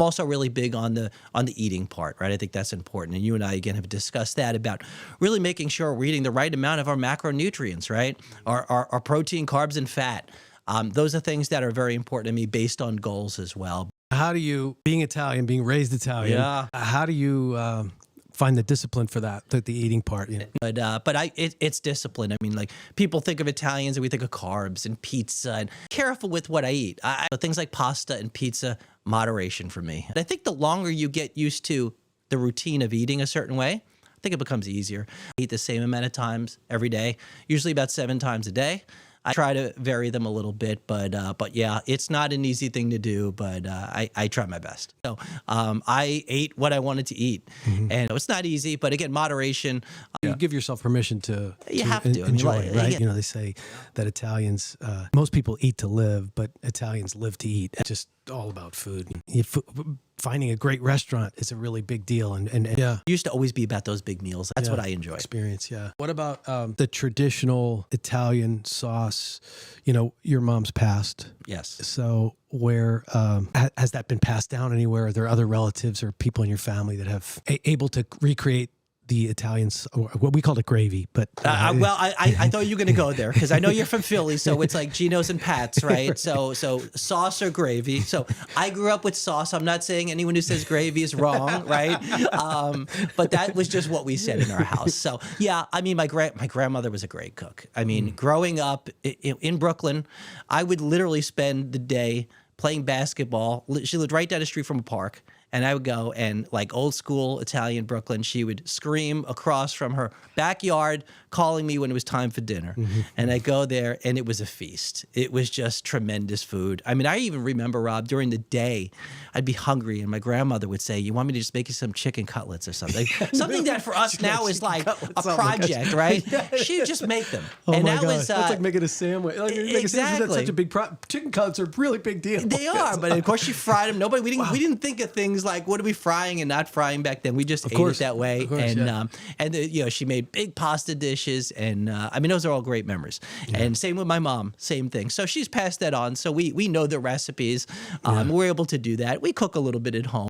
I'm also really big on the eating part, right? I think that's important. And you and I, again, have discussed that about really making sure we're eating the right amount of our macronutrients, right? Our protein, carbs, and fat. Those are things that are very important to me based on goals as well. How do you, being Italian, being raised Italian, how do you find the discipline for that, the eating part? But it's discipline. I mean, like, people think of Italians and we think of carbs and pizza, and careful with what I eat. Things like pasta and pizza, moderation for me. And I think the longer you get used to the routine of eating a certain way, I think it becomes easier. I eat the same amount of times every day, usually about 7 times a day. I try to vary them a little bit, but yeah, it's not an easy thing to do, but I try my best. So I ate what I wanted to eat, and it's not easy, but again, moderation. You give yourself permission to enjoy it, right? You know, they say that Italians, most people eat to live, but Italians live to eat. It's just all about food. Finding a great restaurant is a really big deal, and it used to always be about those big meals. That's what I enjoy. Experience, yeah. What about the traditional Italian sauce? You know, your mom's passed. Yes. So where has that been passed down anywhere? Are there other relatives or people in your family that have able to recreate the Italians, or what we called it, gravy? But well, I thought you were going to go there because I know you're from Philly, so it's like Geno's and Pat's, right? So sauce or gravy. So I grew up with sauce. I'm not saying anyone who says gravy is wrong, right? But that was just what we said in our house. So yeah, I mean, my grandmother was a great cook. I mean, growing up in Brooklyn, I would literally spend the day playing basketball. She lived right down the street from a park. And I would go, and like old school Italian Brooklyn, she would scream across from her backyard, calling me when it was time for dinner. And I'd go there, and it was a feast. It was just tremendous food. I mean, I even remember, Rob, during the day, I'd be hungry, and my grandmother would say, "You want me to just make you some chicken cutlets or something?" Something that for us now is like a project, right? She'd just make them. Oh and my that God. was that's like making a sandwich. Like, exactly. A sandwich, that's such a big chicken cutlets are a really big deal. They are, but of course she fried them. We didn't think of things like what are we frying and not frying back then. We just ate it that way. And you know, she made big pasta dishes, and I mean, those are all great memories. And same with my mom, same thing. So she's passed that on. So we know the recipes. We're able to do that. We cook a little bit at home.